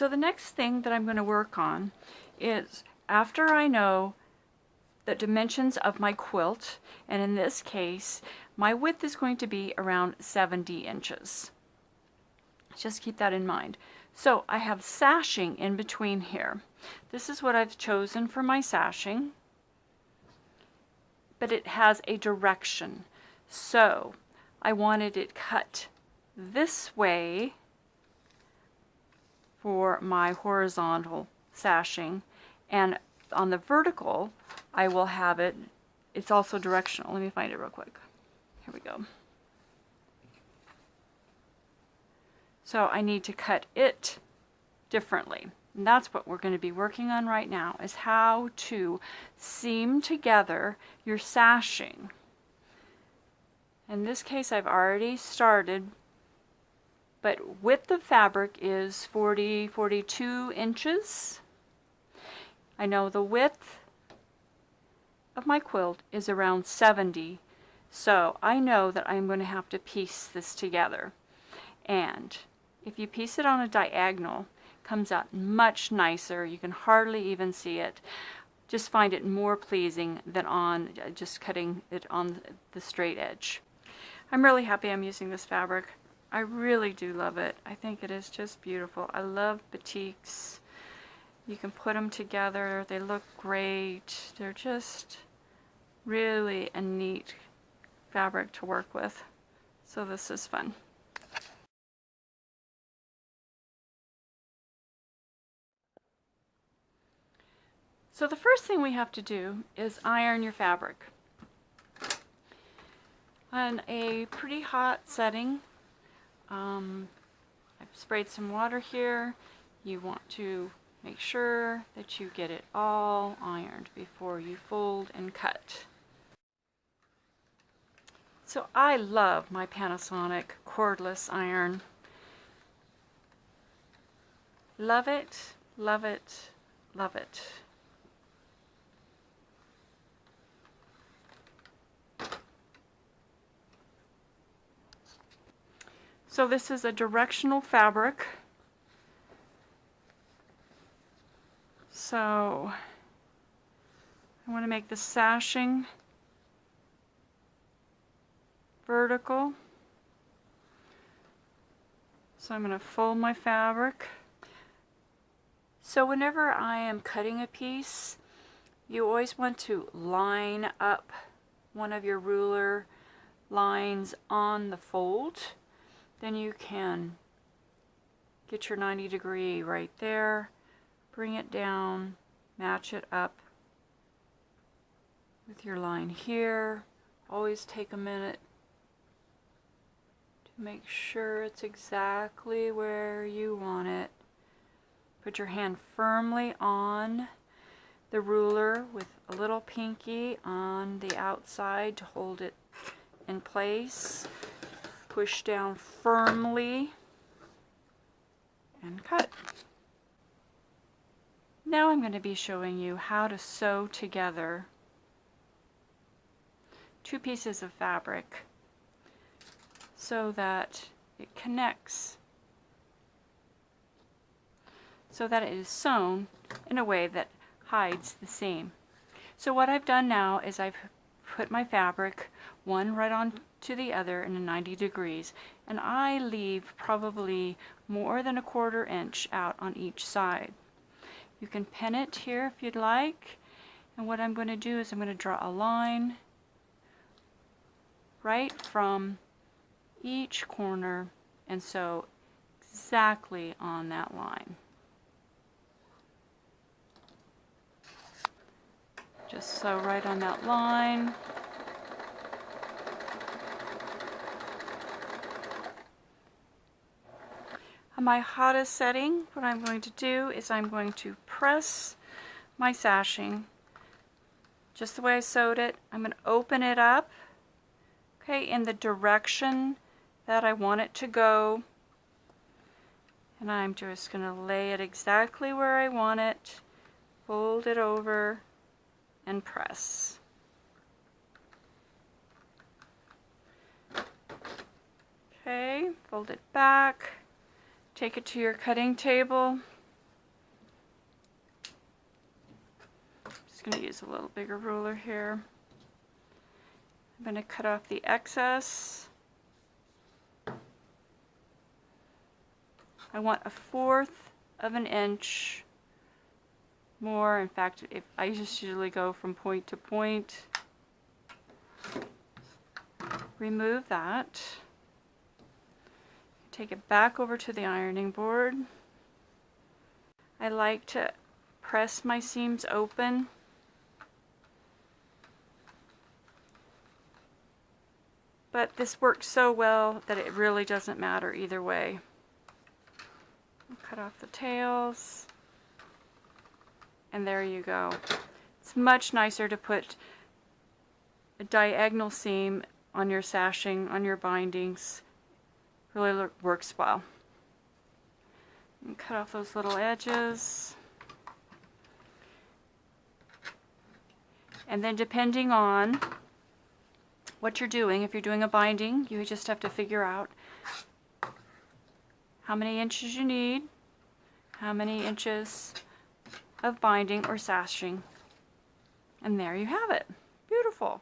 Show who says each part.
Speaker 1: So the next thing that I'm going to work on is, after I know the dimensions of my quilt, and in this case my width is going to be around 70 inches. Just keep that in mind. So I have sashing in between here. This is what I've chosen for my sashing, but it has a direction. So I wanted it cut this way for my horizontal sashing, and on the vertical I will have it, it's also directional. Let me find it real quick. Here we go. So I need to cut it differently. And that's what we're going to be working on right now, is how to seam together your sashing. In this case I've already started, but width of fabric is 42 inches. I know the width of my quilt is around 70, so I know that I'm going to have to piece this together. And if you piece it on a diagonal, it comes out much nicer. You can hardly even see it. Just find it more pleasing than on just cutting it on the straight edge. I'm really happy I'm using this fabric. I really do love it. I think it is just beautiful. I love batiks. You can put them together. They look great. They're just really a neat fabric to work with. So this is fun. So the first thing we have to do is iron your fabric. On a pretty hot setting, I've sprayed some water here. You want to make sure that you get it all ironed before you fold and cut. So I love my Panasonic cordless iron. Love it, love it, love it. So this is a directional fabric. So I want to make the sashing vertical. So I'm going to fold my fabric. So whenever I am cutting a piece, you always want to line up one of your ruler lines on the fold. Then you can get your 90-degree right there, bring it down, match it up with your line here. Always take a minute to make sure it's exactly where you want it. Put your hand firmly on the ruler with a little pinky on the outside to hold it in place. Push down firmly and cut. Now I'm going to be showing you how to sew together two pieces of fabric so that it connects, so that it is sewn in a way that hides the seam. So what I've done now is I've put my fabric one right on to the other in 90 degrees, and I leave probably more than 1/4 inch out on each side. You can pin it here if you'd like, and what I'm going to do is I'm going to draw a line right from each corner and sew exactly on that line. Just sew right on that line. On my hottest setting, what I'm going to do is I'm going to press my sashing just the way I sewed it. I'm going to open it up, okay, in the direction that I want it to go. And I'm just going to lay it exactly where I want it, fold it over, and press. Okay, fold it back. Take it to your cutting table. just going to use a little bigger ruler here. I'm going to cut off the excess. I want 1/4 of an inch more. In fact, if I just usually go from point to point. Remove that. Take it back over to the ironing board. I like to press my seams open. But this works so well that it really doesn't matter either way. Cut off the tails. And there you go. It's much nicer to put a diagonal seam on your sashing, on your bindings. Really works well. And cut off those little edges. And then depending on what you're doing, if you're doing a binding, you just have to figure out how many inches you need, how many inches of binding or sashing. And there you have it. Beautiful.